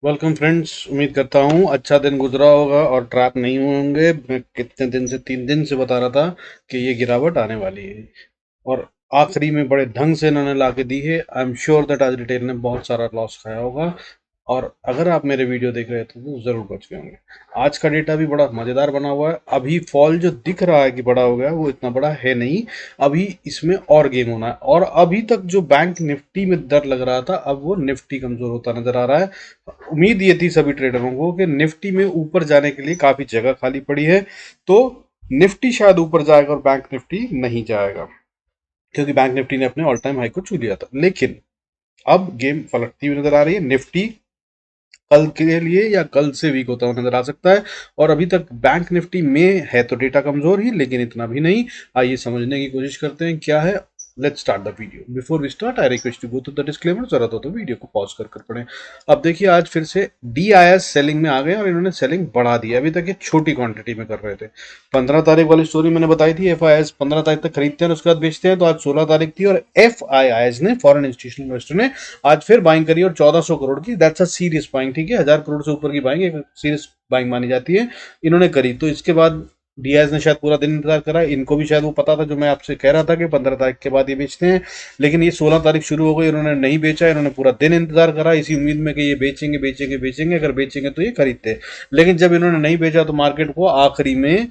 Welcome friends. उम्मीद करता हूँ अच्छा दिन गुजरा होगा और ट्रैप नहीं हुए होंगे। मैं कितने दिन से 3 दिन से बता रहा था कि ये गिरावट आने वाली है और आखिरी में बड़े ढंग से इन्होंने ला के दी है। आई एम श्योर दैट आज रिटेल ने बहुत सारा लॉस खाया होगा और अगर आप मेरे वीडियो देख रहे थे तो ज़रूर बच गए होंगे। आज का डेटा भी बड़ा मज़ेदार बना हुआ है। अभी फॉल जो दिख रहा है कि बड़ा हो गया वो इतना बड़ा है नहीं। अभी इसमें और गेम होना है और अभी तक जो बैंक निफ्टी में डर लग रहा था अब वो निफ्टी कमज़ोर होता नज़र आ रहा है। उम्मीद ये थी सभी ट्रेडरों को कि निफ्टी में ऊपर जाने के लिए काफ़ी जगह खाली पड़ी है, तो निफ्टी शायद ऊपर जाएगा और बैंक निफ्टी नहीं जाएगा, क्योंकि बैंक निफ्टी ने अपने ऑल टाइम हाई को छू लिया था। लेकिन अब गेम पलटती हुई नजर आ रही है। निफ्टी कल के लिए या कल से वीक होता हुआ नजर आ सकता है और अभी तक बैंक निफ्टी में है तो डेटा कमजोर ही, लेकिन इतना भी नहीं। आइए समझने की कोशिश करते हैं क्या है। Let's start the video. Before we start I request to go to the disclaimer. जरूरत हो तो वीडियो को पॉज कर पढ़ें। अब देखिए आज फिर से DIS सेलिंग में आ गए और इन्होंने सेलिंग बढ़ा दी। अभी तक ये छोटी क्वांटिटी में कर रहे थे। 15 तारीख वाली स्टोरी मैंने बताई थी, FIS 15 तारीख तक खरीदते हैं और उसके बाद बेचते हैं। तो आज 16 तारीख थी और FIIs ने, फॉरेन इंस्टीट्यूशनल इन्वेस्टर ने, आज फिर बाइंग करी और 1400 करोड़ की। That's a serious buying. ठीक है, 1000 करोड़ से ऊपर की बाइंग एक सीरियस बाइंग मानी जाती है। इन्होंने करी तो इसके बाद DIS ने शायद पूरा दिन इंतजार करा। इनको भी शायद वो पता था जो मैं आपसे कह रहा था कि 15 तारीख के बाद ये बेचते हैं, लेकिन ये 16 तारीख शुरू हो गई, इन्होंने नहीं बेचा। इन्होंने पूरा दिन इंतजार करा इसी उम्मीद में कि ये बेचेंगे बेचेंगे बेचेंगे, अगर बेचेंगे तो ये खरीदते। लेकिन जब इन्होंने नहीं बेचा तो मार्केट को आखिरी में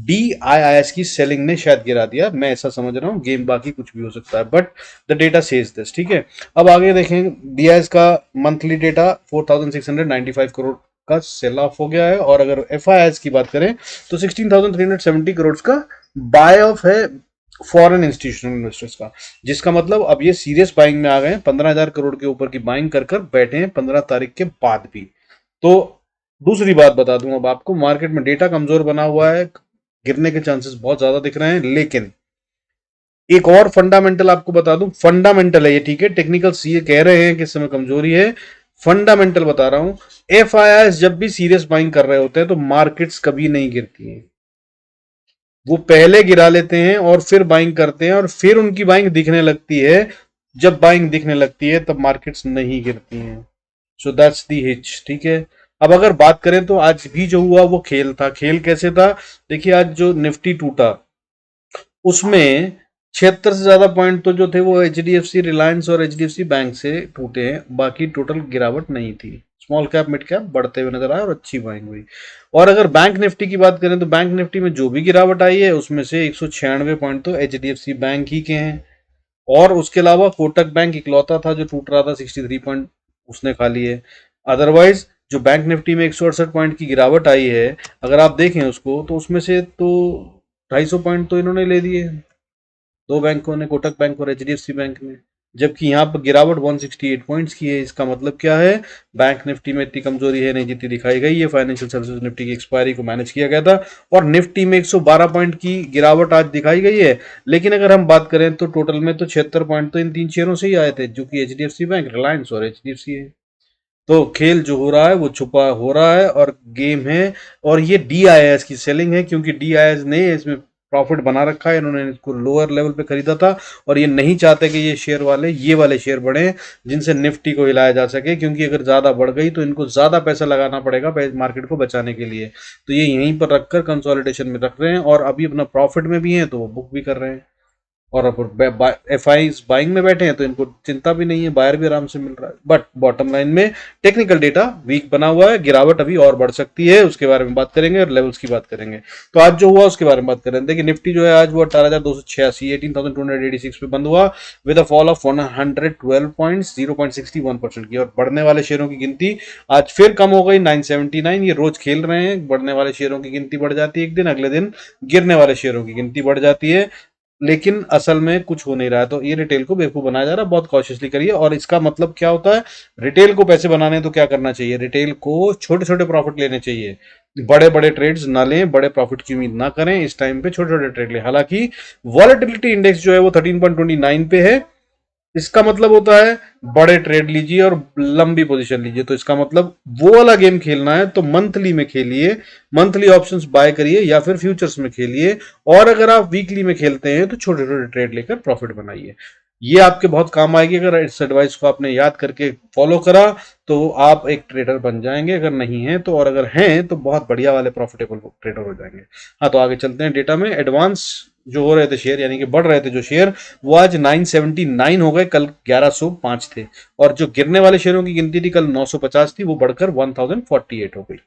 DIIS की सेलिंग ने शायद गिरा दिया। मैं ऐसा समझ रहा हूँ, गेम बाकी कुछ भी हो सकता है, but the data says this. ठीक है, अब आगे देखें। DIS का मंथली डेटा 4695 करोड़ का सेल ऑफ हो गया है और अगर FIIs की बात करें तो 16,370 करोड़ का बाय ऑफ है फॉरेन इंस्टीट्यूशनल इन्वेस्टर्स का, जिसका मतलब अब ये सीरियस बाइंग में आ गए हैं। 15,000 करोड़ के ऊपर की बाइंग कर कर बैठे हैं 15 तारीख के बाद भी। तो दूसरी बात बता दूं अब आपको, मार्केट में डेटा कमजोर बना हुआ है, गिरने के चांसेस बहुत ज्यादा दिख रहे हैं। लेकिन एक और फंडामेंटल आपको बता दूं, फंडामेंटल है ये, ठीक है। टेक्निकल सीए कह रहे हैं कि इस समय कमजोरी है, फंडामेंटल बता रहा हूं। FIIs जब भी सीरियस बाइंग कर रहे होते हैं तो मार्केट्स कभी नहीं गिरती हैं। वो पहले गिरा लेते हैं और फिर बाइंग करते हैं और फिर उनकी बाइंग दिखने लगती है। जब बाइंग दिखने लगती है तब मार्केट्स नहीं गिरती हैं। So that's the hitch. ठीक है, अब अगर बात करें तो आज भी जो हुआ वो खेल था। खेल कैसे था देखिए, आज जो निफ्टी टूटा उसमें 76 से ज्यादा पॉइंट तो जो थे वो HDFC, रिलायंस और HDFC बैंक से टूटे हैं। बाकी टोटल गिरावट नहीं थी। स्मॉल कैप मिड कैप बढ़ते हुए नजर आए और अच्छी बाइंग हुई। और अगर बैंक निफ्टी की बात करें तो बैंक निफ्टी में जो भी गिरावट आई है उसमें से 196 पॉइंट तो HDFC बैंक ही के हैं और उसके अलावा कोटक बैंक इकलौता था जो टूट रहा था, 63 पॉइंट उसने खा लिए। अदरवाइज जो बैंक निफ्टी में 168 पॉइंट की गिरावट आई है, अगर आप देखें उसको तो उसमें से तो 250 पॉइंट तो इन्होंने ले लिए, दो बैंकों ने, कोटक बैंक और HDFC बैंक ने। जबकि यहाँ पर गिरावट 168 पॉइंट्स की है। इसका मतलब क्या है, बैंक निफ्टी में इतनी कमजोरी है नहीं जितनी दिखाई गई है। फाइनेंशियल सर्विसेज निफ्टी की एक्सपायरी को मैनेज किया गया था और निफ्टी में 112 पॉइंट की गिरावट आज दिखाई गई है। लेकिन अगर हम बात करें तो टोटल में तो 76 पॉइंट तो इन तीन शेयरों से ही आए थे, जो कि HDFC बैंक, रिलायंस और HDFC है। तो खेल जो हो रहा है वो छुपा हो रहा है और गेम है। और ये DIS की सेलिंग है, क्योंकि DIS ने इसमें प्रॉफिट बना रखा है। इन्होंने इसको लोअर लेवल पे खरीदा था और ये नहीं चाहते कि ये वाले शेयर बढ़े जिनसे निफ्टी को हिलाया जा सके, क्योंकि अगर ज्यादा बढ़ गई तो इनको ज्यादा पैसा लगाना पड़ेगा मार्केट को बचाने के लिए। तो ये यहीं पर रखकर कंसोलिडेशन में रख रहे हैं और अभी अपना प्रॉफिट में भी है तो वो बुक भी कर रहे हैं। और अब FI बाइंग में बैठे हैं तो इनको चिंता भी नहीं है, बायर भी आराम से मिल रहा है। बट बॉटम लाइन में टेक्निकल डेटा वीक बना हुआ है, गिरावट अभी और बढ़ सकती है, उसके बारे में बात करेंगे और लेवल्स की बात करेंगे। तो आज जो हुआ उसके बारे में बात करें। देखिए निफ्टी जो है आज वो 18,286 18,286 पे बंद हुआ with a fall of 112 points, 0.61% की। और बढ़ने वाले शेयरों की गिनती आज फिर कम हो गई, 979। ये रोज खेल रहे हैं, बढ़ने वाले शेयरों की गिनती बढ़ जाती है एक दिन, अगले दिन गिरने वाले शेयरों की गिनती बढ़ जाती है। लेकिन असल में कुछ हो नहीं रहा है। तो ये रिटेल को बेवकूफ बनाया जा रहा है। बहुत कॉशियसली करिए। और इसका मतलब क्या होता है, रिटेल को पैसे बनाने तो क्या करना चाहिए, रिटेल को छोटे छोटे प्रॉफिट लेने चाहिए। बड़े बड़े ट्रेड्स ना लें, बड़े प्रॉफिट की उम्मीद ना करें इस टाइम पे, छोटे छोटे ट्रेड लें। हालांकि वॉलेटिलिटी इंडेक्स जो है वो 13.29 पे है। इसका मतलब होता है बड़े ट्रेड लीजिए और लंबी पोजीशन लीजिए। तो इसका मतलब वो वाला गेम खेलना है तो मंथली में खेलिए, मंथली ऑप्शंस बाय करिए या फिर फ्यूचर्स में खेलिए। और अगर आप वीकली में खेलते हैं तो छोटे छोटे ट्रेड लेकर प्रॉफिट बनाइए। ये आपके बहुत काम आएगी। अगर इस एडवाइस को आपने याद करके फॉलो करा तो आप एक ट्रेडर बन जाएंगे, अगर नहीं है तो, और अगर हैं तो बहुत बढ़िया वाले प्रॉफिटेबल ट्रेडर हो जाएंगे। हाँ, तो आगे चलते हैं डेटा में। एडवांस जो हो रहे थे शेयर, यानी कि बढ़ रहे थे जो शेयर, वो आज 979 हो गए, कल 1105 थे। और जो गिरने वाले शेयरों की गिनती थी कल 950 थी, वो बढ़कर 1048 हो गई।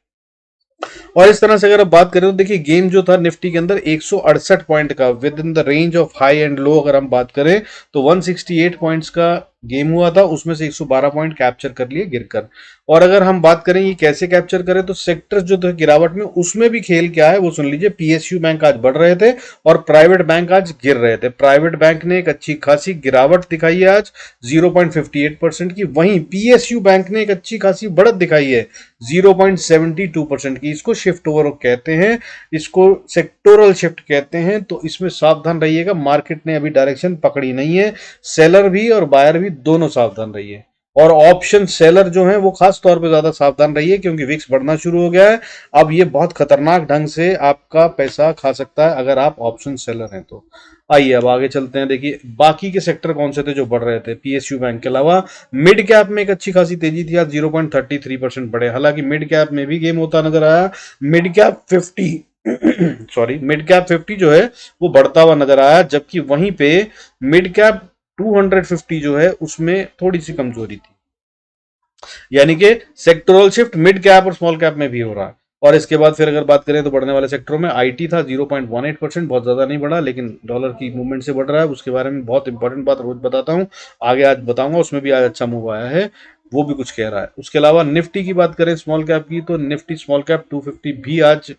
और इस तरह से अगर आप बात करें तो देखिए, गेम जो था निफ्टी के अंदर 168 पॉइंट का, with in the range of high and low अगर हम बात करें तो 168 पॉइंट्स का गेम हुआ था, उसमें से 112 पॉइंट कैप्चर कर लिए गिरकर। और अगर हम बात करें ये कैसे कैप्चर करें, तो सेक्टर्स जो थे गिरावट में, उसमें भी खेल क्या है वो सुन लीजिए। पीएसयू बैंक आज बढ़ रहे थे और प्राइवेट बैंक आज गिर रहे थे। प्राइवेट बैंक ने एक अच्छी खासी गिरावट दिखाई है आज 0.58% की, वहीं पीएसयू बैंक ने एक अच्छी खासी बढ़त दिखाई है 0.72% की। इसको शिफ्ट ओवर कहते हैं, इसको सेक्टोरल शिफ्ट कहते हैं। तो इसमें सावधान रहिएगा, मार्केट ने अभी डायरेक्शन पकड़ी नहीं है। सेलर भी और बायर भी दोनों सावधान रहिए। और ऑप्शन सेलर जो है वो खास तौर पे ज्यादा सावधान रहिए, क्योंकि विक्स बढ़ना शुरू हो गया है। अब ये बहुत खतरनाक ढंग से आपका पैसा खा सकता है अगर आप ऑप्शन सेलर हैं तो। आइए अब आगे चलते हैं। देखिए बाकी के सेक्टर कौन से थे जो बढ़ रहे थे पीएसयू बैंक के अलावा। मिड कैप में एक अच्छी खासी तेजी थी, आज 0.33% बढ़े। हालांकि मिड कैप में भी गेम होता नजर आया। Mid cap 50 sorry, mid cap 50 जो है वो बढ़ता हुआ नजर आया, जबकि वहीं पे मिड कैप 250 जो है उसमें थोड़ी सी कमजोरी थी। यानी कि सेक्टोरल शिफ्ट मिड कैप और स्मॉल कैप में भी हो रहा है। और इसके बाद फिर अगर बात करें तो बढ़ने वाले सेक्टरों में आईटी था 0.18%, बहुत ज्यादा नहीं बढ़ा, लेकिन डॉलर की मूवमेंट से बढ़ रहा है। उसके बारे में बहुत इंपॉर्टेंट बात रोज बताता हूं, आगे आज बताऊंगा, उसमें भी आज अच्छा मूव आया है, वो भी कुछ कह रहा है। उसके अलावा निफ्टी की बात करें स्मॉल कैप की, तो निफ्टी स्मॉल कैप 250 भी आज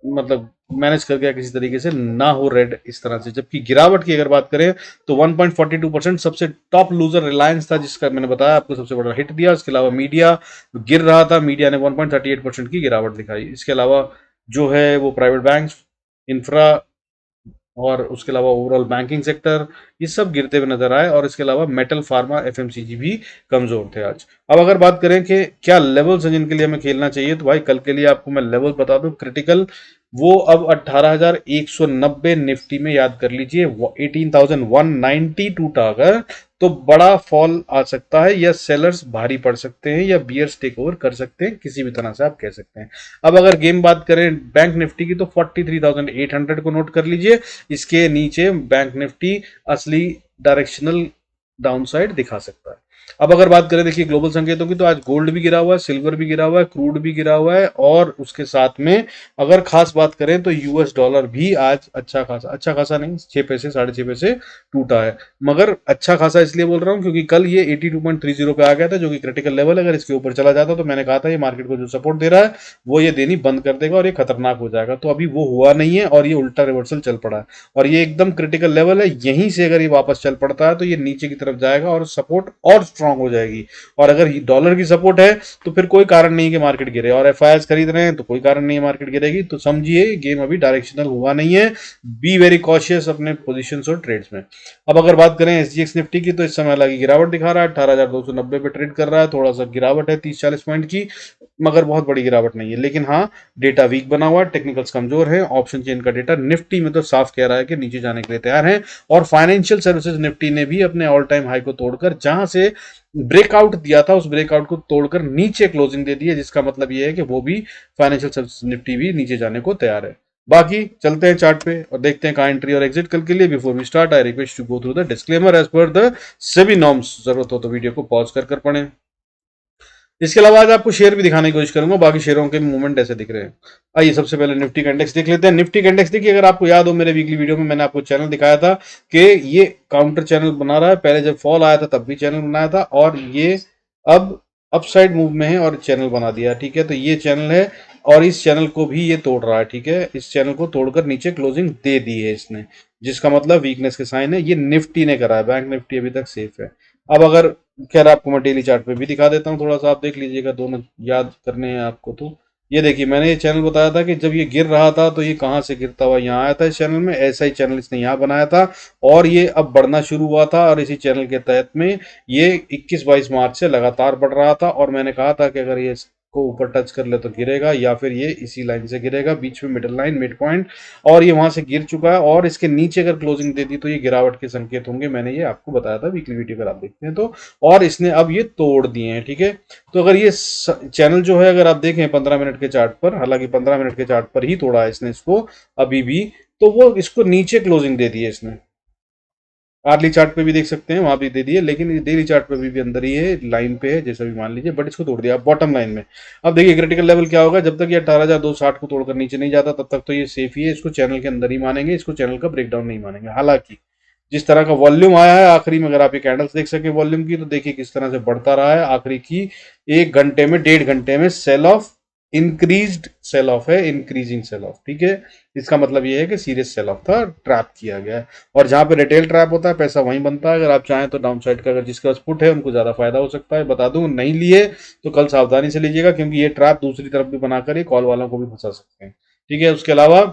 मतलब मैनेज कर गया किसी तरीके से, ना हो रेड इस तरह से। जबकि गिरावट की अगर बात करें तो 1.42%, सबसे टॉप लूजर रिलायंस था, जिसका मैंने बताया आपको सबसे बड़ा हिट दिया। इसके अलावा मीडिया गिर रहा था, मीडिया ने 1.38% की गिरावट दिखाई। इसके अलावा जो है वो प्राइवेट बैंक, इंफ्रा, और उसके अलावा ओवरऑल बैंकिंग सेक्टर, ये सब गिरते हुए नजर आए। और इसके अलावा मेटल, फार्मा, एफएमसीजी भी कमजोर थे आज। अब अगर बात करें कि क्या लेवल्स हैं जिनके लिए हमें खेलना चाहिए, तो भाई कल के लिए आपको मैं लेवल बता दूं क्रिटिकल, वो अब 18,190 निफ्टी में याद कर लीजिए। 18,190 टूटा अगर तो बड़ा फॉल आ सकता है, या सेलर्स भारी पड़ सकते हैं, या बियर्स टेक ओवर कर सकते हैं, किसी भी तरह से आप कह सकते हैं। अब अगर गेम बात करें बैंक निफ्टी की, तो 43,800 को नोट कर लीजिए। इसके नीचे बैंक निफ्टी असली डायरेक्शनल डाउनसाइड दिखा सकता है। अब अगर बात करें देखिए ग्लोबल संकेतों की, तो आज गोल्ड भी गिरा हुआ है, सिल्वर भी गिरा हुआ है, क्रूड भी गिरा हुआ है, और उसके साथ में अगर खास बात करें तो यूएस डॉलर भी आज अच्छा खासा नहीं, 6 पैसे 6.5 पैसे टूटा है। मगर अच्छा खासा इसलिए बोल रहा हूं क्योंकि कल ये 82.30 पे आ गया था, जो कि क्रिटिकल लेवल है। अगर इसके ऊपर चला जाता तो मैंने कहा था ये मार्केट को जो सपोर्ट दे रहा है वो ये देनी बंद कर देगा और ये खतरनाक हो जाएगा। तो अभी वो हुआ नहीं है और ये उल्टा रिवर्सल चल पड़ा है, और ये एकदम क्रिटिकल लेवल है। यहीं से अगर ये वापस चल पड़ता है तो ये नीचे की तरफ जाएगा और सपोर्ट और स्ट्रांग हो जाएगी। और अगर डॉलर की सपोर्ट है तो फिर कोई कारण नहीं कि मार्केट गिरे, और एफआईआर खरीद रहे हैं तो कोई कारण नहीं है मार्केट गिरेगी। तो समझिए गेम अभी डायरेक्शनल हुआ नहीं है। बी वेरी कॉशियस अपने पोजीशंस और ट्रेड्स में। अब अगर बात करें एसजीएक्स निफ्टी की, तो इस समय हालांकि गिरावट दिखा रहा है, 18,290 पे ट्रेड कर रहा है। थोड़ा सा गिरावट है 30-40 पॉइंट की, मगर बहुत बड़ी गिरावट नहीं है। लेकिन हाँ, डेटा वीक बना हुआ है, टेक्निकल्स कमजोर है। ऑप्शन चेन का डेटा निफ्टी में तो साफ कह रहा है कि नीचे जाने के लिए तैयार है। और फाइनेंशियल सर्विसेज निफ्टी ने भी अपने ऑल टाइम हाई को तोड़कर, जहां से ब्रेकआउट दिया था उस ब्रेकआउट को तोड़कर नीचे क्लोजिंग दे दी है, जिसका मतलब यह है कि वो भी फाइनेंशियल सर्विसेज निफ्टी भी नीचे जाने को तैयार है। बाकी चलते हैं चार्ट पे और देखते हैं कहां एंट्री और एग्जिट कल के लिए। Before we start I request to go through the disclaimer as per the SEBI norms. जरूरत हो तो वीडियो को पॉज कर पढ़ें। इसके अलावा आज आपको शेयर भी दिखाने की कोशिश करूंगा, बाकी शेयरों के मूवमेंट ऐसे दिख रहे हैं। आइए सबसे पहले निफ्टी का इंडेक्स देख लेते हैं। निफ्टी का इंडेक्स देखिए, अगर आपको याद हो मेरे वीकली वीडियो में मैंने आपको चैनल दिखाया था कि ये काउंटर चैनल बना रहा है। पहले जब फॉल आया था तब भी चैनल बनाया था, और ये अब अपसाइड मूव में है और चैनल बना दिया। ठीक है, तो ये चैनल है और इस चैनल को भी ये तोड़ रहा है। ठीक है, इस चैनल को तोड़कर नीचे क्लोजिंग दे दी है इसने, जिसका मतलब वीकनेस के साइन है। ये निफ्टी ने करा है, बैंक निफ्टी अभी तक सेफ है। अब अगर खैर आपको मैं डेली चार्ट पे भी दिखा देता हूँ, थोड़ा सा आप देख लीजिएगा, दोनों याद करने हैं आपको। तो ये देखिए, मैंने ये चैनल बताया था कि जब ये गिर रहा था तो ये कहाँ से गिरता हुआ यहाँ आया था इस चैनल में, ऐसा ही चैनल इसने यहाँ बनाया था, और ये अब बढ़ना शुरू हुआ था। और इसी चैनल के तहत में ये 21-22 मार्च से लगातार बढ़ रहा था, और मैंने कहा था कि अगर ये को ऊपर टच कर ले तो गिरेगा, या फिर ये इसी लाइन से गिरेगा, बीच में मिडिल लाइन मिड पॉइंट, और ये वहां से गिर चुका है, और इसके नीचे अगर क्लोजिंग देती तो ये गिरावट के संकेत होंगे। मैंने ये आपको बताया था वीकली वीडियो अगर आप देखते हैं तो। और इसने अब ये तोड़ दिए हैं, ठीक है। तो अगर ये चैनल जो है अगर आप देखें 15 मिनट के चार्ट पर, हालांकि 15 मिनट के चार्ट पर ही तोड़ा है इसने इसको अभी भी, तो वो इसको नीचे क्लोजिंग दे दी है इसने। आर्ली चार्ट पे भी देख सकते हैं, वहां भी दे दिए, लेकिन डेली चार्ट पे भी अंदर ही है, लाइन पे है जैसा भी मान लीजिए, बट इसको तोड़ दिया बॉटम लाइन में। अब देखिए क्रिटिकल लेवल क्या होगा, जब तक ये 18,260 को तोड़कर नीचे नहीं जाता तब तक तो ये सेफ ही है, इसको चैनल के अंदर ही मानेंगे, इसको चैनल का ब्रेकडाउन नहीं मानेंगे। हालांकि जिस तरह का वॉल्यूम आया है आखिरी में, अगर आप ये कैंडल्स देख सके वॉल्यूम की, तो देखिए किस तरह से बढ़ता रहा है आखिरी की 1 घंटे में, 1.5 घंटे में sell off, increased sell off है, इंक्रीजिंग सेल ऑफ, ठीक है। इसका मतलब ये है कि सीरियस सेल ऑफ था, ट्रैप किया गया है। और जहां पे रिटेल ट्रैप होता है पैसा वहीं बनता है। अगर आप चाहें तो डाउन साइड का अगर जिसके पास पुट है उनको ज्यादा फायदा हो सकता है, बता दूं नहीं लिए तो कल सावधानी से लीजिएगा, क्योंकि ये ट्रैप दूसरी तरफ भी बनाकर ये कॉल वालों को भी फंसा सकते हैं, ठीक है। उसके अलावा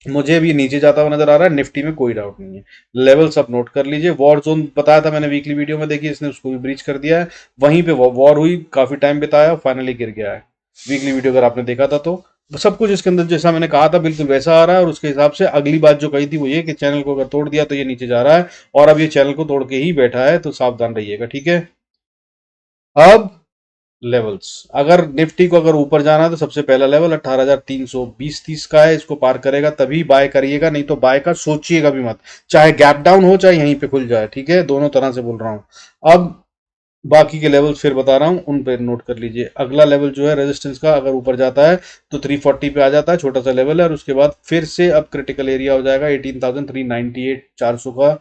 मुझे भी नीचे जाता हुआ नजर आ रहा है, निफ्टी में कोई डाउट नहीं है। लेवल्स आप नोट कर लीजिए। वॉर जोन बताया था मैंने वीकली वीडियो में, देखिए इसने उसको भी ब्रीच कर दिया है, वहीं पे वॉर हुई, काफी टाइम बिताया, फाइनली गिर गया है। वीकली वीडियो अगर आपने देखा था तो सब कुछ इसके अंदर जैसा मैंने कहा था बिल्कुल वैसा आ रहा है। और उसके हिसाब से अगली बात जो कही थी वो ये कि चैनल को अगर तोड़ दिया तो ये नीचे जा रहा है, और अब ये चैनल को तोड़ के ही बैठा है, तो सावधान रहिएगा, ठीक है। अब लेवल्स, अगर निफ्टी को अगर ऊपर जाना है तो सबसे पहला लेवल 18,320-30 का है, इसको पार करेगा तभी बाय करिएगा, नहीं तो बाय का सोचिएगा भी मत, चाहे गैप डाउन हो चाहे यहीं पे खुल जाए, ठीक है, दोनों तरह से बोल रहा हूं। अब बाकी के लेवल फिर बता रहा हूं, उन पे नोट कर लीजिए। अगला लेवल जो है रेजिस्टेंस का, अगर ऊपर जाता है तो 340 पे आ जाता है, छोटा सा लेवल है, और उसके बाद फिर से अब क्रिटिकल एरिया हो जाएगा 18,398 400 का,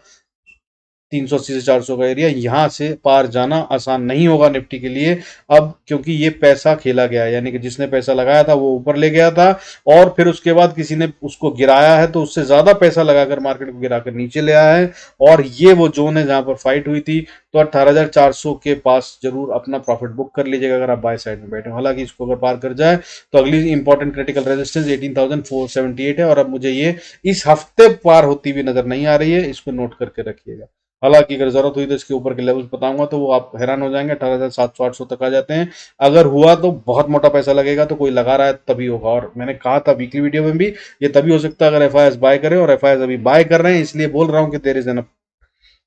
380 से 400 का एरिया, यहां से पार जाना आसान नहीं होगा निफ्टी के लिए अब, क्योंकि ये पैसा खेला गया है, यानी कि जिसने पैसा लगाया था वो ऊपर ले गया था, और फिर उसके बाद किसी ने उसको गिराया है तो उससे ज्यादा पैसा लगाकर मार्केट को गिराकर नीचे ले आया है। और ये वो जोन है जहां पर फाइट हुई थी। तो 18,400 के पास जरूर अपना प्रॉफिट बुक कर लीजिएगा अगर आप बाय साइड में बैठे हो। हालांकि इसको अगर पार कर जाए तो अगली इंपॉर्टेंट क्रिटिकल रेजिस्टेंस 18,478 है, और अब मुझे ये इस हफ्ते पार होती हुई नजर नहीं आ रही है, इसको नोट करके रखिएगा। हालांकि अगर जरूरत हुई तो इसके ऊपर के लेवल्स बताऊंगा तो वो आप हैरान हो जाएंगे, 18,700-800 तक आ जाते हैं। अगर हुआ तो बहुत मोटा पैसा लगेगा, तो कोई लगा रहा है तभी होगा। और मैंने कहा था वीकली वीडियो में भी, ये तभी हो सकता है अगर एफआईएस बाय करें, और एफआईएस अभी बाय कर रहे हैं, इसलिए बोल रहा हूं कि there is an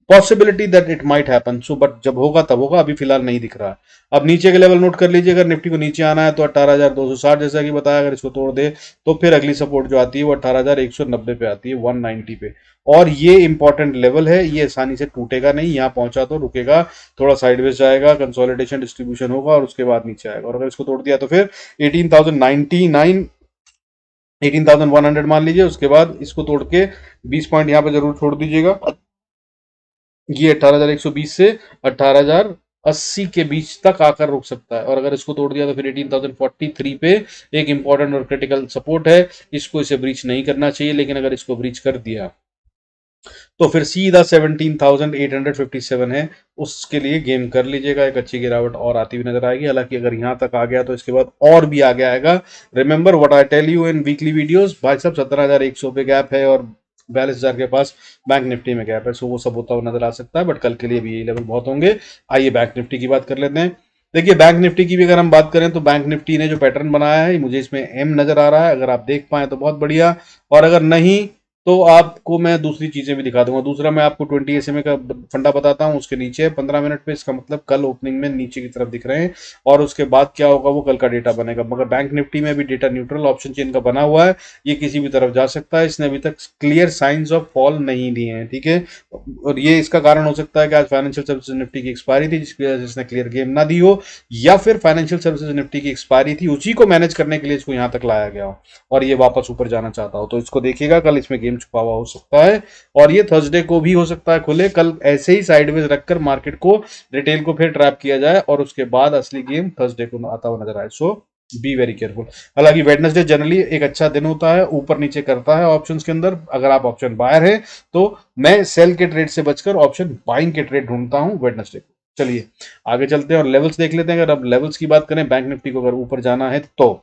possibility that it might happen. So but जब होगा तब होगा, अभी फिलहाल नहीं दिख रहा है। अब नीचे के लेवल नोट कर लीजिए। अगर निफ्टी को नीचे आना है तो 18,260 जैसा कि बताया, अगर इसको तोड़ दे तो फिर अगली सपोर्ट जो आती है वो 18,190 पे आती है, 190 पे। और ये इंपॉर्टेंट लेवल है, ये आसानी से टूटेगा नहीं, यहाँ पहुंचा तो रुकेगा, थोड़ा साइडवेज जाएगा, कंसोलिडेशन डिस्ट्रीब्यूशन होगा, और उसके बाद नीचे आएगा। और अगर इसको तोड़ दिया तो फिर 18,099 18,100 मान लीजिए। उसके बाद इसको तोड़ के 20 पॉइंट यहाँ पे जरूर छोड़ दीजिएगा। ये 18,120 से 18,080 के बीच तक आकर रुक सकता है। और अगर इसको तोड़ दिया तो फिर 18,043 पे एक इंपॉर्टेंट और क्रिटिकल सपोर्ट है, इसको इसे ब्रीच नहीं करना चाहिए, लेकिन अगर इसको ब्रीच कर दिया तो फिर सीधा 17,857 है, उसके लिए गेम कर लीजिएगा। एक अच्छी गिरावट और आती हुई नजर आएगी। हालांकि अगर यहां तक आ गया तो इसके बाद और भी आगे आएगा। Remember what I tell you in weekly videos, भाई साहब 17,100 पे गैप है और 42,000 के पास बैंक निफ्टी में गैप है, सो वो सब होता हुआ नजर आ सकता है, बट कल के लिए भी यही लेवल बहुत होंगे। आइए बैंक निफ्टी की बात कर लेते हैं। देखिए बैंक निफ्टी की भी अगर हम बात करें तो बैंक निफ्टी ने जो पैटर्न बनाया है, मुझे इसमें एम नजर आ रहा है, अगर आप देख पाए तो बहुत बढ़िया, और अगर नहीं तो आपको मैं दूसरी चीजें भी दिखा दूंगा। दूसरा मैं आपको 20 SMA का फंडा बताता हूँ, उसके नीचे 15 मिनट पे, इसका मतलब कल ओपनिंग में नीचे की तरफ दिख रहे हैं, और उसके बाद क्या होगा वो कल का डेटा बनेगा। मगर बैंक निफ्टी में भी डेटा न्यूट्रल ऑप्शन चेन का बना हुआ है, ये किसी भी तरफ जा सकता है, इसने अभी तक क्लियर साइंस ऑफ फॉल नहीं दिए हैं, ठीक है। और ये इसका कारण हो सकता है कि आज फाइनेंशियल सर्विसेज निफ्टी की एक्सपायरी थी, जिसकी वजह से इसने क्लियर गेम ना दी हो, या फिर फाइनेंशियल सर्विसेज निफ्टी की एक्सपायरी थी, उसी को मैनेज करने के लिए इसको यहाँ तक लाया गया हो, और ये वापस ऊपर जाना चाहता हो। तो इसको देखिएगा, कल इसमें गेम छुपा हुआ हो सकता है, और ये थर्सडे को भी हो सकता है खुले। कल ऐसे ही साइडवेज रखकर मार्केट को, रिटेल को फिर ट्रैप किया जाए, और उसके बाद असली गेम थर्सडे को आता हुआ नजर आए। सो बी वेरी केयरफुल। हालांकि वेडनेसडे जनरली एक अच्छा दिन होता है, ऊपर नीचे करता है ऑप्शंस के अंदर। अगर आप ऑप्शन बायर है तो मैं सेल के ट्रेड से बचकर ऑप्शन बाइंग के ट्रेड ढूंढता हूं वेडनेसडे को। चलिए आगे चलते हैं और लेवल्स देख लेते हैं। अगर अब लेवल्स की बात करें, बैंक निफ्टी को अगर ऊपर जाना है तो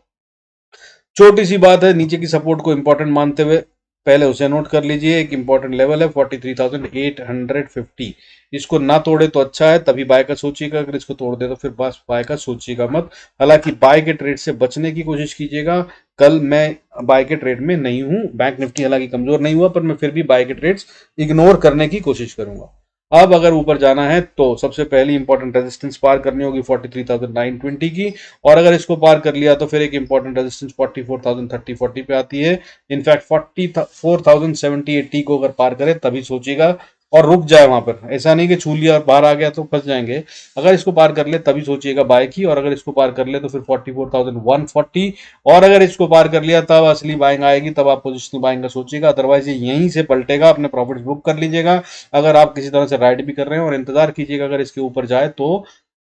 छोटी सी बात है, नीचे की सपोर्ट को इंपॉर्टेंट मानते हुए पहले उसे नोट कर लीजिए। एक इंपॉर्टेंट लेवल है 43,850, इसको ना तोड़े तो अच्छा है, तभी बाय का सोचिएगा। अगर इसको तोड़ दे तो फिर बस बाय का सोचिएगा मत। हालांकि बाय के ट्रेड से बचने की कोशिश कीजिएगा। कल मैं बाय के ट्रेड में नहीं हूं। बैंक निफ्टी हालांकि कमजोर नहीं हुआ, पर मैं फिर भी बाय के ट्रेड्स इग्नोर करने की कोशिश करूंगा। अब अगर ऊपर जाना है तो सबसे पहली इंपॉर्टेंट रेजिस्टेंस पार करनी होगी 43,920 की, और अगर इसको पार कर लिया तो फिर एक इंपॉर्टेंट रेजिस्टेंस 44,30-40 पे आती है। इनफैक्ट 44,070-80 को अगर पार करे तभी सोचिएगा, और रुक जाए वहां पर। ऐसा नहीं कि छू लिया और बाहर आ गया तो फंस जाएंगे। अगर इसको पार कर ले तभी सोचिएगा बाय की, और अगर इसको पार कर ले तो फिर 44,140, और अगर इसको पार कर लिया तब असली बाइंग आएगी, तब आप पोजिशनल बाइंग का सोचिएगा। अदरवाइज ये यहीं से पलटेगा, अपने प्रॉफिट बुक कर लीजिएगा। अगर आप किसी तरह से राइड भी कर रहे हैं, और इंतजार कीजिएगा अगर इसके ऊपर जाए तो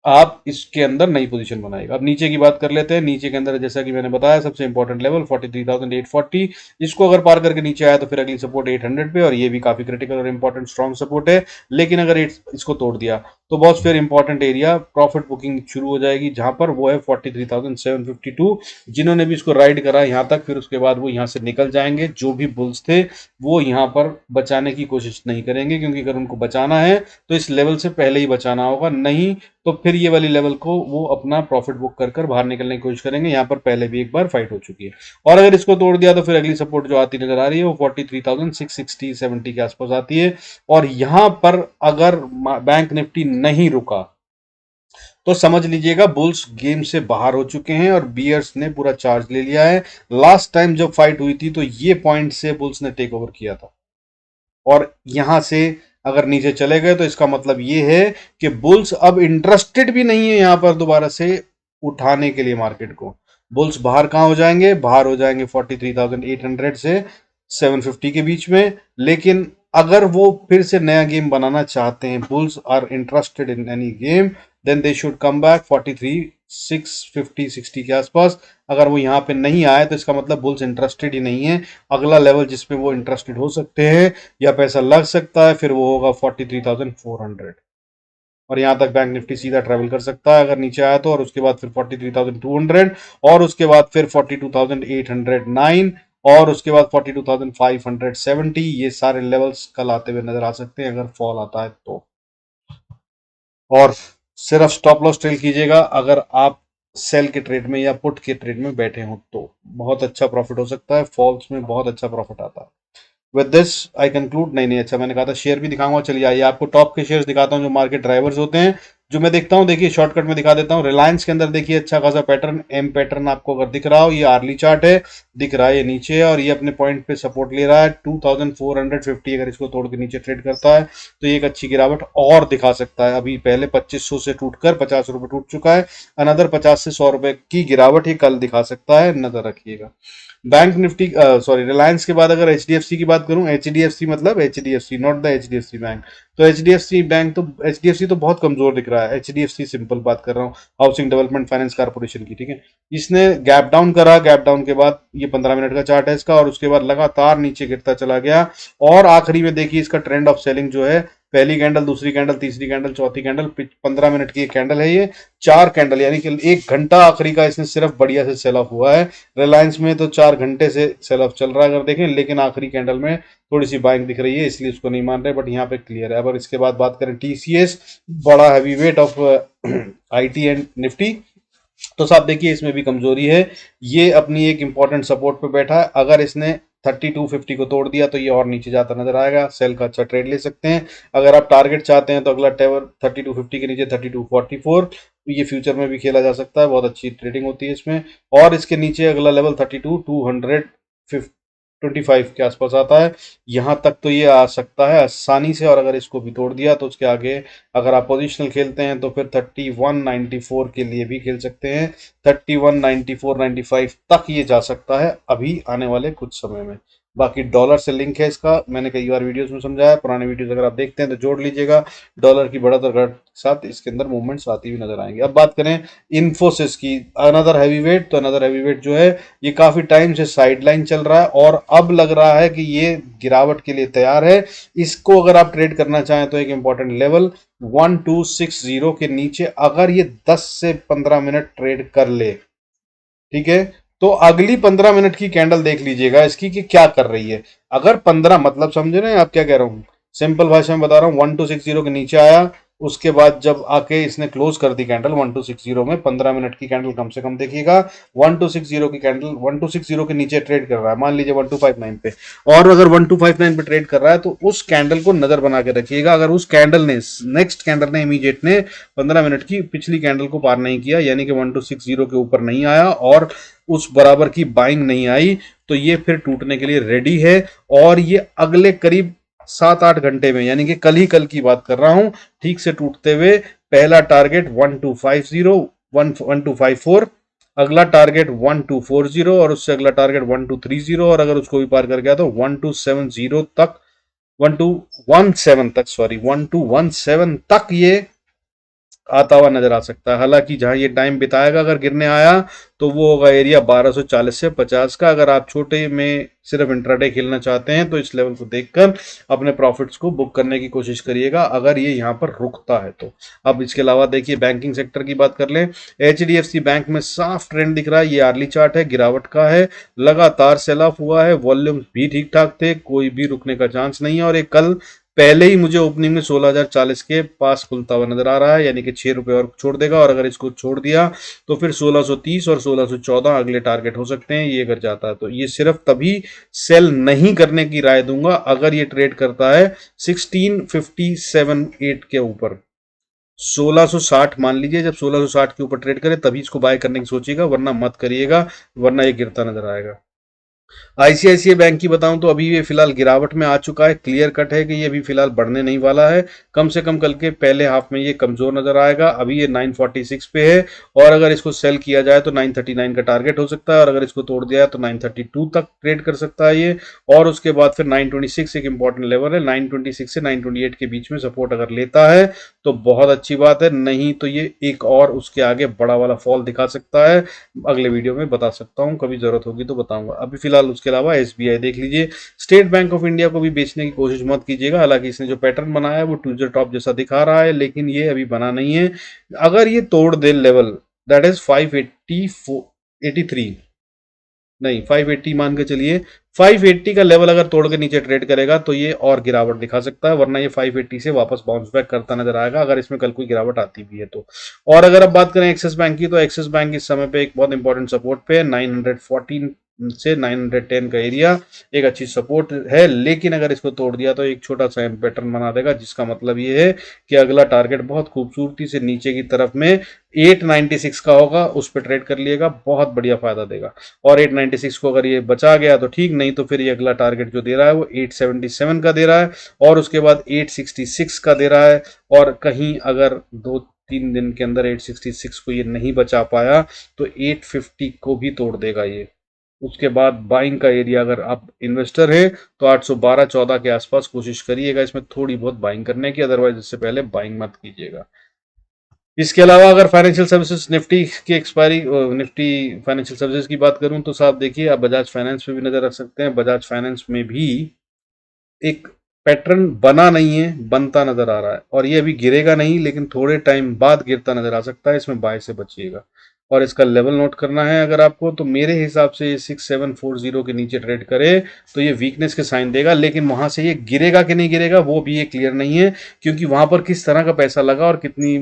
आप इसके अंदर नई पोजीशन बनाएगा। अब नीचे की बात कर लेते हैं। नीचे के अंदर जैसा कि मैंने बताया सबसे इंपॉर्टेंट लेवल 43,840, इसको अगर पार करके नीचे आया तो फिर अगली सपोर्ट 800 पे, और ये भी काफी क्रिटिकल और इंपॉर्टेंट स्ट्रॉन्ग सपोर्ट है। लेकिन अगर इसको तोड़ दिया तो बॉस फिर इंपॉर्टेंट एरिया प्रॉफिट बुकिंग शुरू हो जाएगी, जहां पर वो है 43,752। जिन्होंने भी इसको राइड करा यहाँ तक, फिर उसके बाद वो यहाँ से निकल जाएंगे। जो भी बुल्स थे वो यहाँ पर बचाने की कोशिश नहीं करेंगे, क्योंकि अगर उनको बचाना है तो इस लेवल से पहले ही बचाना होगा, नहीं तो फिर ये वाली लेवल को वो अपना प्रॉफिट बुक कर कर बाहर निकलने की कोशिश करेंगे। यहाँ पर पहले भी एक बार फाइट हो चुकी है। और अगर इसको तोड़ दिया तो फिर अगली सपोर्ट जो आती नजर आ रही है वो 43,660-70 के आसपास आती है। और यहां पर अगर बैंक निफ्टी नहीं रुका तो समझ लीजिएगा बुल्स गेम से बाहर हो चुके हैं और बियर्स ने पूरा चार्ज ले लिया है। लास्ट टाइम जब फाइट हुई थी तो ये पॉइंट से बुल्स ने टेक ओवर किया था, और यहां से अगर नीचे चले गए तो इसका मतलब ये है कि बुल्स अब इंटरेस्टेड भी नहीं है यहां पर दोबारा से उठाने के लिए मार्केट को। बुल्स बाहर कहां हो जाएंगे? बाहर हो जाएंगे 43,800 से 750 के बीच में। लेकिन अगर वो फिर से नया गेम बनाना चाहते हैं, bulls are interested in any game, then they should come back 43,650-60 के आसपास। अगर वो यहाँ पे नहीं आए तो इसका मतलब बुल्स इंटरेस्टेड ही नहीं है। अगला लेवल जिसपे वो इंटरेस्टेड हो सकते हैं या पैसा लग सकता है फिर वो होगा 43,400, और यहां तक बैंक निफ्टी सीधा ट्रेवल कर सकता है अगर नीचे आया तो। और उसके बाद फिर 43,200, और उसके बाद फिर 42,809, और उसके बाद 42,570। ये सारे लेवल्स कल आते हुए नजर आ सकते हैं अगर फॉल आता है तो। और सिर्फ स्टॉप लॉस ट्रेल कीजिएगा अगर आप सेल के ट्रेड में या पुट के ट्रेड में बैठे हो, तो बहुत अच्छा प्रॉफिट हो सकता है। फॉल्स में बहुत अच्छा प्रॉफिट आता है। With this I conclude. नहीं नहीं, अच्छा मैंने कहा था शेयर भी दिखाऊंगा। चलिए आइए आपको टॉप के शेयर्स दिखाता हूं जो मार्केट ड्राइवर्स होते हैं, जो मैं देखता हूं। देखिए शॉर्टकट में दिखा देता हूं। रिलायंस के अंदर देखिए अच्छा खासा पैटर्न, एम पैटर्न आपको अगर दिख रहा हो, ये आर्ली चार्ट है, दिख रहा है ये नीचे है, और ये अपने पॉइंट पे सपोर्ट ले रहा है 2450। अगर इसको तोड़ के नीचे ट्रेड करता है तो ये एक अच्छी गिरावट और दिखा सकता है। अभी पहले 2500 से टूटकर 50 रुपए टूट चुका है। अनदर 50 से 100 रुपए की गिरावट ही कल दिखा सकता है, नजर रखिएगा। बैंक निफ्टी सॉरी रिलायंस के बाद अगर एचडीएफसी की बात करूं, एचडीएफसी मतलब HDFC, not the HDFC bank. तो एचडीएफसी बैंक तो एचडीएफसी तो बहुत कमजोर दिख रहा है। एचडीएफसी सिंपल बात कर रहा हूं, हाउसिंग डेवलपमेंट फाइनेंस कारपोरेशन की, ठीक है। इसने गैप डाउन करा, गैप डाउन के बाद ये 15 मिनट का चार्ट है इसका, और उसके बाद लगातार नीचे गिरता चला गया। और आखिरी में देखिए इसका ट्रेंड ऑफ सेलिंग जो है, पहली कैंडल, दूसरी कैंडल, तीसरी कैंडल, चौथी कैंडल, 15 मिनट की एक कैंडल है ये, 4 कैंडल, यानी कि 1 घंटा आखिरी का इसने सिर्फ बढ़िया से सेल ऑफ हुआ है। रिलायंस में तो 4 घंटे से सेल ऑफ चल रहा है अगर देखें, लेकिन आखिरी कैंडल में थोड़ी सी बाइंग दिख रही है, इसलिए उसको नहीं मान रहे, बट यहाँ पे क्लियर है। अगर इसके बाद बात करें टीसीएस, बड़ा heavy weight of IT and Nifty, तो साहब देखिए इसमें भी कमजोरी है। ये अपनी एक इंपॉर्टेंट सपोर्ट पे बैठा है। अगर इसने 3250 को तोड़ दिया तो ये और नीचे जाता नजर आएगा। सेल का अच्छा ट्रेड ले सकते हैं। अगर आप टारगेट चाहते हैं तो अगला टेवर 3250 के नीचे 3244, ये फ्यूचर में भी खेला जा सकता है, बहुत अच्छी ट्रेडिंग होती है इसमें। और इसके नीचे अगला लेवल 32,225 के आसपास आता है। यहां तक तो ये आ सकता है आसानी से, और अगर इसको भी तोड़ दिया तो उसके आगे अगर आप पोजिशनल खेलते हैं तो फिर 3194 के लिए भी खेल सकते हैं। 3194-95 तक ये जा सकता है अभी आने वाले कुछ समय में। बाकी डॉलर से लिंक है इसका, मैंने कई बार वीडियोस में समझाया, पुराने वीडियोस अगर आप देखते हैं तो जोड़ लीजिएगा। डॉलर की बढ़त और घट के साथ इसके अंदर मूवमेंट्स आती हुई नजर आएंगे। अब बात करें इन्फोसिस की, अनदर हैवीवेट, तो अनदर हैवीवेट जो है ये काफी टाइम से साइडलाइन चल रहा है, और अब लग रहा है कि ये गिरावट के लिए तैयार है। इसको अगर आप ट्रेड करना चाहें तो एक इंपॉर्टेंट लेवल 1260 के नीचे अगर ये 10 से 15 मिनट ट्रेड कर ले, ठीक है, तो अगली 15 मिनट की कैंडल देख लीजिएगा इसकी कि क्या कर रही है। अगर 15 मतलब समझे ना आप क्या कह रहा हूँ, सिंपल भाषा में बता रहा हूँ, 1260 के नीचे आया, उसके बाद जब आके इसने क्लोज कर दी कैंडल 1260 में, 15 मिनट की कैंडल कम से कम देखिएगा। 1260 की कैंडल 1260 के नीचे ट्रेड कर रहा है, मान लीजिए 1259 पे, और अगर 1259 पे ट्रेड कर रहा है तो उस कैंडल को नजर बना के रखिएगा। अगर उस कैंडल ने, नेक्स्ट कैंडल ने, इमीडिएट ने 15 मिनट की पिछली कैंडल को पार नहीं किया, यानी कि 1260 के ऊपर नहीं आया और उस बराबर की बाइंग नहीं आई, तो ये फिर टूटने के लिए रेडी है। और ये अगले करीब 7-8 घंटे में, यानी कि कल की बात कर रहा हूं, ठीक से टूटते हुए पहला टारगेट 1250, 1254, अगला टारगेट 1240, और उससे अगला टारगेट 1230, और अगर उसको भी पार कर गया तो 1270 तक, 1217 तक, सॉरी 1217 तक ये आता हुआ नजर आ सकता है। हालांकि जहां ये टाइम बिताएगा अगर गिरने आया तो वो होगा एरिया 1240 से 50 का। अगर आप छोटे में सिर्फ इंट्राडे खेलना चाहते हैं तो इस लेवल को देखकर अपने प्रॉफिट्स को बुक करने की कोशिश करिएगा, अगर ये यहाँ पर रुकता है तो। अब इसके अलावा देखिए बैंकिंग सेक्टर की बात कर लें, HDFC बैंक में साफ ट्रेंड दिख रहा है, ये आर्ली चार्ट है, गिरावट का है, लगातार सेल ऑफ हुआ है, वॉल्यूम भी ठीक ठाक थे, कोई भी रुकने का चांस नहीं है, और ये कल पहले ही मुझे ओपनिंग में 16,040 के पास खुलता हुआ नजर आ रहा है, यानी कि 6 रुपए और छोड़ देगा, और अगर इसको छोड़ दिया तो फिर 1630 और 1614 अगले टारगेट हो सकते हैं। ये अगर जाता है तो ये सिर्फ तभी सेल नहीं करने की राय दूंगा अगर ये ट्रेड करता है 1657-8 के ऊपर। 1660 मान लीजिए, जब 1660 के ऊपर ट्रेड करे तभी इसको बाय करने की सोचिएगा, वरना मत करिएगा, वरना ये गिरता नजर आएगा। ICICI बैंक की बताऊं तो अभी ये फिलहाल गिरावट में आ चुका है, क्लियर कट है कि ये अभी फिलहाल बढ़ने नहीं वाला है, कम से कम कल के पहले हाफ में ये कमजोर नजर आएगा। अभी ये 946 पे है, और अगर इसको सेल किया जाए तो 939 का टारगेट हो सकता है, और अगर इसको तोड़ दिया है तो 932 तक ट्रेड कर सकता है ये, और उसके बाद फिर 926 एक इंपॉर्टेंट लेवल है, 926 से 928 के बीच में सपोर्ट अगर लेता है तो बहुत अच्छी बात है, नहीं तो ये एक और उसके आगे बड़ा वाला फॉल दिखा सकता है। अगले वीडियो में बता सकता हूँ, कभी जरूरत होगी तो बताऊंगा। अभी फिलहाल उसके अलावा SBI देख लीजिए, स्टेट बैंक ऑफ इंडिया को भी बेचने की कोशिश मत कीजिएगा, हालांकि इसने जो पैटर्न बनाया है वो ट्यूजर टॉप जैसा दिखा रहा है, लेकिन ये अभी बना नहीं है। अगर ये तोड़ दे लेवल, दैट इज 583, नहीं 580 मान के चलिए, 580 का लेवल अगर तोड़ के नीचे ट्रेड करेगा तो ये और गिरावट दिखा सकता है, वरना ये 580 से वापस बाउंस बैक करता नजर आएगा अगर इसमें कल कोई गिरावट आती भी है तो। और अगर अब बात करें एक्सिस बैंक की, तो एक्सिस बैंक इस समय पे एक बहुत इंपॉर्टेंट सपोर्ट पे है, 914 से 910 का एरिया एक अच्छी सपोर्ट है, लेकिन अगर इसको तोड़ दिया तो एक छोटा सा पैटर्न बना देगा, जिसका मतलब ये है कि अगला टारगेट बहुत खूबसूरती से नीचे की तरफ में 896 का होगा, उस पर ट्रेड कर लिएगा, बहुत बढ़िया फायदा देगा। और 896 को अगर ये बचा गया तो ठीक, नहीं तो फिर ये अगला टारगेट जो दे रहा है वो 877 का दे रहा है, और उसके बाद 866 का दे रहा है, और कहीं अगर 2-3 दिन के अंदर 866 को ये नहीं बचा पाया तो 850 को भी तोड़ देगा ये। उसके बाद बाइंग का एरिया, अगर आप इन्वेस्टर हैं तो 812-14 के आसपास कोशिश करिएगा इसमें थोड़ी बहुत बाइंग करने की, अदरवाइज इससे पहले बाइंग मत कीजिएगा। इसके अलावा अगर फाइनेंशियल सर्विसेज निफ्टी की एक्सपायरी, निफ्टी फाइनेंशियल सर्विसेज की बात करूं तो साहब देखिए, आप बजाज फाइनेंस पे भी नजर रख सकते हैं। बजाज फाइनेंस में भी एक पैटर्न बना नहीं है, बनता नजर आ रहा है, और ये अभी गिरेगा नहीं, लेकिन थोड़े टाइम बाद गिरता नजर आ सकता है, इसमें बाय से बचिएगा। और इसका लेवल नोट करना है अगर आपको, तो मेरे हिसाब से ये 6740 के नीचे ट्रेड करे तो ये वीकनेस के साइन देगा, लेकिन वहां से ये गिरेगा कि नहीं गिरेगा वो भी ये क्लियर नहीं है, क्योंकि वहां पर किस तरह का पैसा लगा और कितनी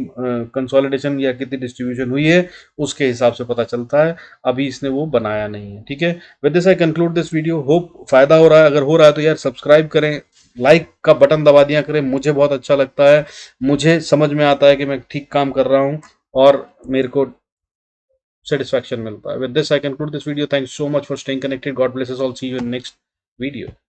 कंसोलिडेशन या कितनी डिस्ट्रीब्यूशन हुई है उसके हिसाब से पता चलता है, अभी इसने वो बनाया नहीं है। ठीक है, with this I conclude this video, hope फायदा हो रहा है, अगर हो रहा है तो यार सब्सक्राइब करें, लाइक का बटन दबा दिया करें, मुझे बहुत अच्छा लगता है, मुझे समझ में आता है कि मैं ठीक काम कर रहा हूं और मेरे को सेटिस्फैक्शन मिलता है। With this I conclude this video, thanks so much for staying connected, God bless us all, see you in next video.